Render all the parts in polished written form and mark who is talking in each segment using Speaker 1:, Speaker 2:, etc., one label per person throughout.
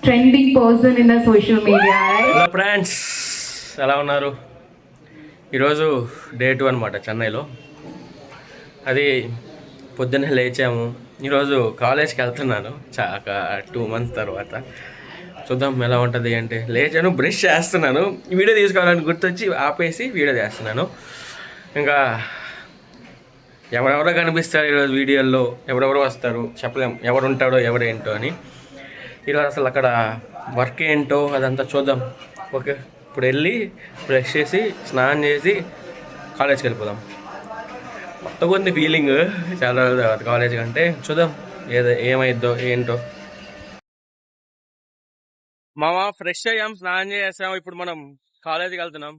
Speaker 1: trending person in the social media, right?
Speaker 2: Hello friends, ఎలా ఉన్నారు? ఈరోజు డే 2 అనమాట చెన్నైలో. అది పొద్దున్నే లేచాము. ఈరోజు కాలేజ్కి వెళ్తున్నాను ఒక 2 months తర్వాత. చూద్దాం ఎలా ఉంటుంది అంటే. లేచాను, బ్రష్ చేస్తున్నాను, వీడియో తీసుకోవాలని గుర్తొచ్చి ఆపేసి వీడియో చేస్తున్నాను. ఇంకా ఎవరెవరో కనిపిస్తారు ఈరోజు వీడియోల్లో, ఎవరెవరో వస్తారు, చెప్పలేం ఎవరు ఉంటాడో ఎవరేంటో అని. ఈరోజు అసలు అక్కడ వర్క్ ఏంటో అదంతా చూద్దాం. ఓకే, ఇప్పుడు వెళ్ళి బ్రష్ చేసి స్నానం చేసి కాలేజ్కి వెళ్ళిపోదాం. కొత్తగా ఉంది ఫీలింగ్ చాలా రోజుల తర్వాత కాలేజ్ కంటే. చూద్దాం ఏమైద్దో ఏంటో. మామ ఫ్రెష్ అయ్యాం, స్నానం చేసాం, ఇప్పుడు మనం కాలేజ్కి వెళ్తున్నాం.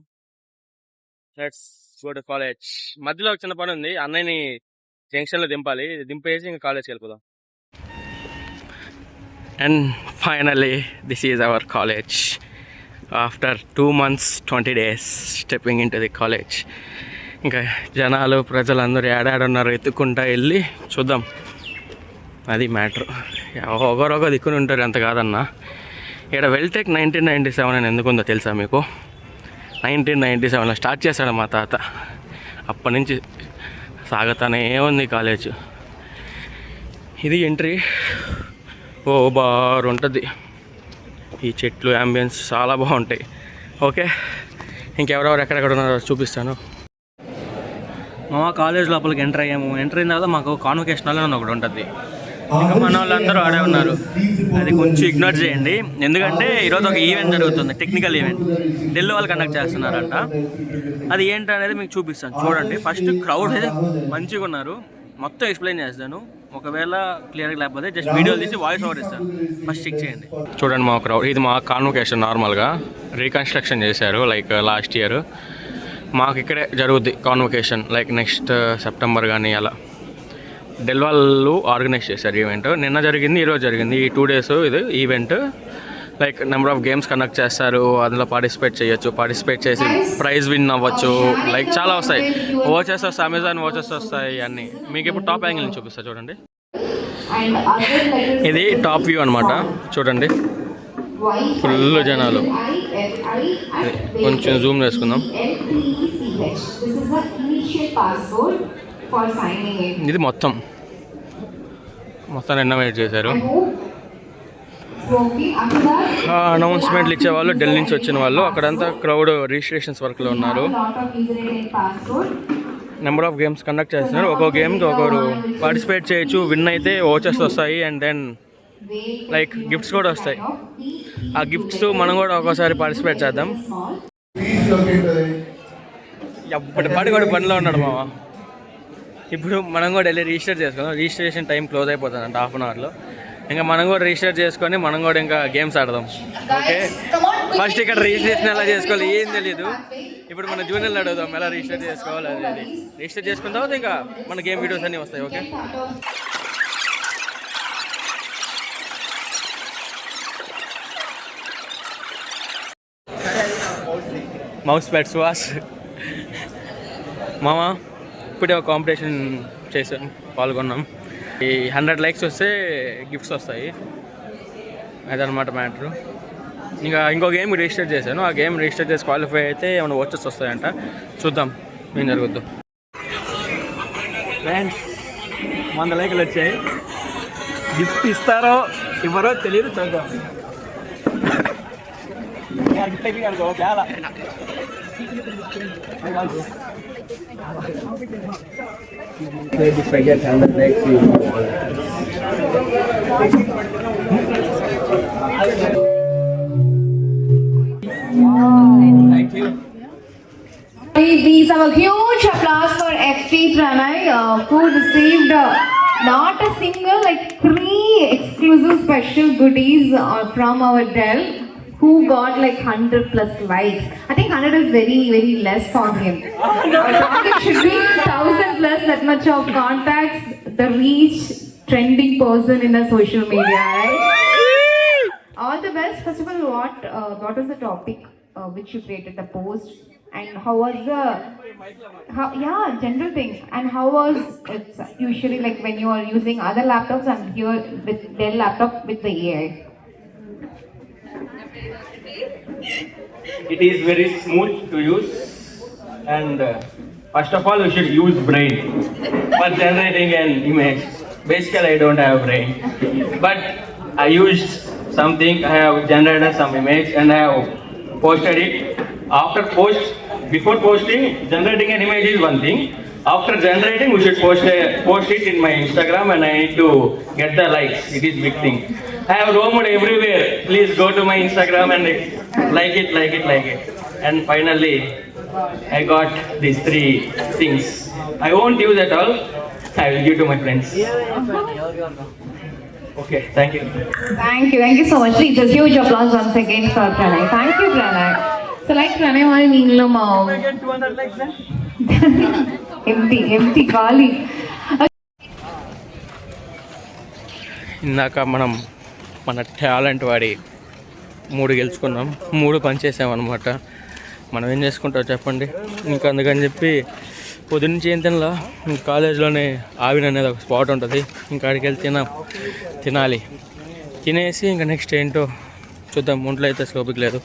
Speaker 2: Let's go to college. మధ్యలో ఒక చిన్న పని ఉంది, అన్నయ్యని జంక్షన్లో దింపాలి, దింపేసి ఇంకా కాలేజ్కి వెళ్ళిపోదాం. And finally this is our college after 2 months 20 days stepping in to the college. ఇంకా జనాలు ప్రజలందరూ ఏడాడున్నారు, ఎత్తుకుంటా వెళ్ళి చూద్దాం. అది మ్యాటర్. ఒకరొక దిక్కుని ఉంటారు, ఎంత కాదన్నా. ఇక్కడ వెల్టెక్ 1997 అని ఎందుకుందో తెలుసా మీకు? 1997లో స్టార్ట్ చేశాడు మా తాత. అప్పటి నుంచి సాగుతానే ఉంది కాలేజ్. ఇది ఎంట్రీ. ఓ బారు ఉంటుంది, ఈ చెట్లు అంబియన్స్ చాలా బాగుంటాయి. ఓకే, ఇంకెవరెవరు ఎక్కడెక్కడ ఉన్నారో చూపిస్తాను. మా కాలేజ్ లోపలికి ఎంటర్ అయ్యాము. ఎంటర్ అయిన తర్వాత మాకు కాన్వకేషన్ హాల్ అని ఒకటి ఉంటుంది. ఇంకా మన వాళ్ళందరూ ఆడే ఉన్నారు. అది కొంచెం ఇగ్నోర్ చేయండి, ఎందుకంటే ఈరోజు ఒక ఈవెంట్ జరుగుతుంది, టెక్నికల్ ఈవెంట్. ఢిల్లీ వాళ్ళు కండక్ట్ చేస్తున్నారంట. అది ఏంటనేది మీకు చూపిస్తాను, చూడండి. ఫస్ట్ క్రౌడ్ అయితే మంచిగా ఉన్నారు, మొత్తం ఎక్స్ప్లెయిన్ చేస్తాను. ఒకవేళ క్లియర్గా లేకపోతే జస్ట్ వీడియోలు తీసి వాయిస్ ఓవర్ ఇస్తాను, ఫస్ట్ చెక్ చేయండి. చూడండి మా క్రౌడ్. ఇది మా కాన్వకేషన్. నార్మల్గా రీకన్స్ట్రక్షన్ చేశారు, లైక్ లాస్ట్ ఇయర్. మాకు ఇక్కడే జరుగుద్ది కాన్వకేషన్, లైక్ నెక్స్ట్ సెప్టెంబర్ కానీ అలా. ఢిల్లీ వాళ్ళు ఆర్గనైజ్ చేశారు ఈవెంట్. నిన్న జరిగింది, ఈరోజు జరిగింది. ఈ 2 days ఇది event. Like number of games conduct చేస్తారు, అందులో పార్టిసిపేట్ చేయొచ్చు. పార్టిసిపేట్ చేసి ప్రైజ్ విన్ అవ్వచ్చు, లైక్ చాలా వస్తాయి. వాచెస్ వస్తాయి, అమెజాన్ వాచెస్ వస్తాయి అన్నీ. మీకు ఇప్పుడు టాప్ యాంగిల్ నుంచి చూపిస్తా చూడండి. ఇది టాప్ వ్యూ అనమాట, చూడండి. ఫుల్ జనాలు. కొంచెం జూమ్ చేసుకుందాం. ఇది మొత్తం రెనోవేట్ చేశారు. అనౌన్స్మెంట్లు ఇచ్చేవాళ్ళు, ఢిల్లీ నుంచి వచ్చిన వాళ్ళు. అక్కడంతా క్రౌడ్ రిజిస్ట్రేషన్స్ వర్క్లో ఉన్నారు. నెంబర్ ఆఫ్ గేమ్స్ కండక్ట్ చేస్తున్నారు. ఒక్కో గేమ్కి ఒకరు పార్టిసిపేట్ చేయొచ్చు. విన్ అయితే ఓచర్స్ వస్తాయి, అండ్ దెన్ లైక్ గిఫ్ట్స్ కూడా వస్తాయి. ఆ గిఫ్ట్స్ మనం కూడా ఒక్కోసారి పార్టిసిపేట్ చేద్దాం. ఎప్పటి కూడా పనిలో ఉన్నాడు మామ. ఇప్పుడు మనం కూడా వెళ్ళి రిజిస్టర్ చేసుకుందాం. రిజిస్ట్రేషన్ టైం క్లోజ్ అయిపోతుంది అంటే 1/2 hourలో. ఇంకా మనం కూడా రిజిస్టర్ చేసుకొని మనం కూడా ఇంకా గేమ్స్ ఆడదాం. ఓకే, ఫస్ట్ ఇక్కడ రిజిస్ట్రేషన్ ఎలా చేసుకోవాలి ఏం తెలియదు. ఇప్పుడు మన జూనియర్లు అడుగుదాం ఎలా రిజిస్టర్ చేసుకోవాలి. అది రిజిస్టర్ చేసుకున్న తర్వాత ఇంకా మన గేమ్ వీడియోస్ అన్నీ వస్తాయి. Okay, mouse pads wash. మామా ఇప్పుడే ఒక కాంపిటీషన్ చేసాం, పాల్గొన్నాం. ఈ 100 likes వస్తే గిఫ్ట్స్ వస్తాయి, అదనమాట మ్యాటరు. ఇంకా ఇంకో గేమ్ రిజిస్టర్ చేశాను. ఆ గేమ్ రిజిస్టర్ చేసి క్వాలిఫై అయితే ఏమైనా వాచెస్ వస్తాయంట. చూద్దాం ఏం జరుగుద్దు. ఫ్రెండ్స్ 100 likes వచ్చాయి. గిఫ్ట్ ఇస్తారో ఇవ్వరో తెలియదు, చూద్దాం.
Speaker 3: If I get 100 likes, you
Speaker 1: Thank you. Please have a huge applause for FP Pranay, who received not a single, like 3 exclusive special goodies from our Dell, who got like 100+ likes. I think 100 is very, very less for him. It should be 1000+, that much of contacts, the reach, trending person in the social media, right? All the best. First of all, what was the topic which you created, the post, and how was general things, and how was it usually like when you are using other laptops and here with Dell laptop with the AI?
Speaker 2: It is very smooth to use, and first of all, we should use brain for generating an image. Basically, I don't have brain, but I used something. I have generated some image and I have posted it. Before posting, generating an image is one thing. After generating, we should post it in my Instagram, and I need to get the likes. It is big thing. I have roamed everywhere. Please go to my Instagram and like it. And finally, I got these 3 things. I won't use at all. I will give to my friends. Okay, thank you.
Speaker 1: Thank you so much. Please, a huge applause once again for Pranay. Thank you, Pranay. So, like Pranay, why mean
Speaker 2: Get 200 likes then?
Speaker 1: empty, ఖాళీ.
Speaker 2: ఇందాక మనం మన talent వాడి 3 గెలుచుకున్నాం, 3 పనిచేసామన్నమాట. మనం ఏం చేసుకుంటాం చెప్పండి. ఇంకా అందుకని చెప్పి పొద్దున్నుంచి ఏం తినలా. కాలేజ్లోనే ఆవిన్ అనేది ఒక స్పాట్ ఉంటుంది, ఇంకా అక్కడికి వెళ్ళి తినాలి. తినేసి ఇంకా నెక్స్ట్ ఏంటో చూద్దాం. ఒంట్లో అయితే స్లోపిక్ లేదు.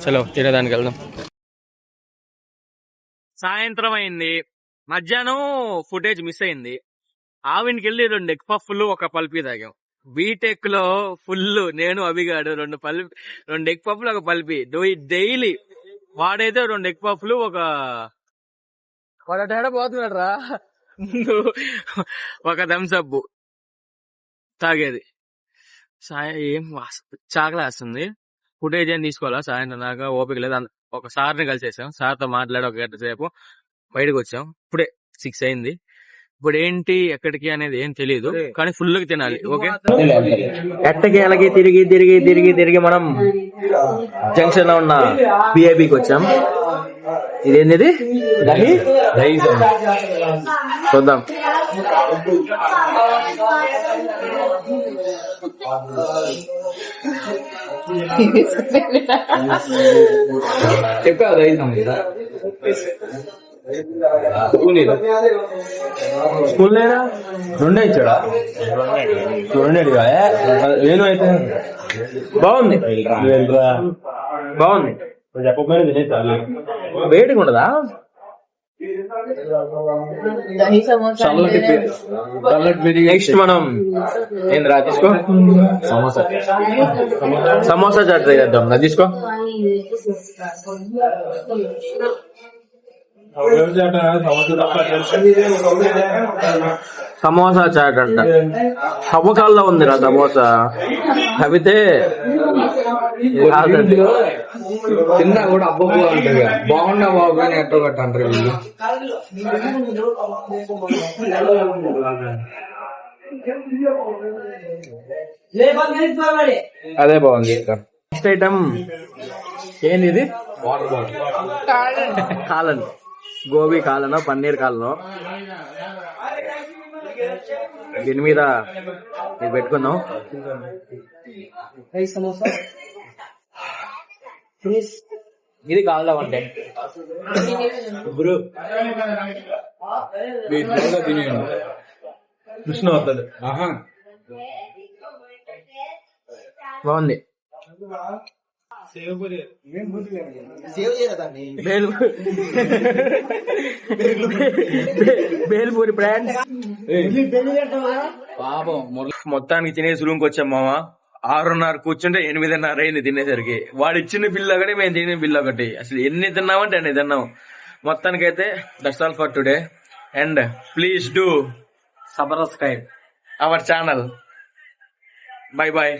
Speaker 2: చలో తినేదానికి వెళ్దాం. సాయంత్రం అయింది, మధ్యాహ్నం ఫుటేజ్ మిస్ అయింది. ఆవిన్కి వెళ్ళి 2 ఎగ్ పఫ్లు 1 పల్పి తాగాం. బీటెక్ లో ఫుల్ నేను అభిగాడు 2 ఎగ్ పఫ్లు 1 పల్పి డైలీ. వాడైతే 2 ఎగ్ పఫ్లు వాడు తేడా పోతున్నాడు రా. ముందు 1 థమ్స్ అప్ తాగేది. ఏం చాకలా వస్తుంది. ఫుటేజ్ ఏం తీసుకోవాలా, సాయంత్రం దాకా ఓపిక లేదు. ఒక సార్ని కలిసేసాం, సార్తో మాట్లాడి 1 గంట సేపు బయటకు వచ్చాం. ఇప్పుడే 6 అయింది. ఇప్పుడు ఏంటి ఎక్కడికి అనేది ఏం తెలియదు, కానీ ఫుల్ గా తినాలి. ఓకే, ఎట్టకి ఎలాగే తిరిగి మనం జంక్షన్ లో ఉన్న బిఐబికి వచ్చాం. ఇదేంది చూద్దాం.
Speaker 3: స్కూల్ లేదా 2 ఇచ్చాడా? 2 వేలు అయితే
Speaker 2: బాగుంది.
Speaker 3: చెప్పకపోయినా తినేసాలి.
Speaker 2: వేడిగా ఉండదా? నెక్స్ట్ మనం ఏంద్రా తీసుకో, సమోసా చాట్ ట్రై చేద్దాం. నా తీసుకో. సమోసా చాట్ అంట. అవ్వకాల్లో ఉందిరా సమోసా. అవితే
Speaker 3: తిన్నా కూడా అబ్బబ్బు అంటారు. బాగున్నా బాబు అని ఎట్టో గట్ట అంటారు వీళ్ళు.
Speaker 2: అదే బాగుంది. నెక్స్ట్ ఐటమ్ ఏంది? ఇది
Speaker 3: వాటర్ బాటిల్
Speaker 2: కాలన్, గోబీ కాలనో పన్నీర్ కాలనో. దీని మీద ఇది పెట్టుకుందాం. ఇది కావాలా అంటే
Speaker 3: కృష్ణ వద్దదు.
Speaker 2: బాగుంది. బేల్పూరి బ్రాండ్. మొత్తానికి తినేసి రూమ్కి వచ్చాం మామ. 6:30 కూర్చుంటే 8:30 అయింది తినేసరికి. వాడు ఇచ్చిన బిల్ ఒకటి, మేము తినే బిల్ ఒకటి. అసలు ఎన్ని తిన్నామంటే అన్ని తిన్నాం. మొత్తానికైతే that's all for today. And please do subscribe our channel. Bye bye.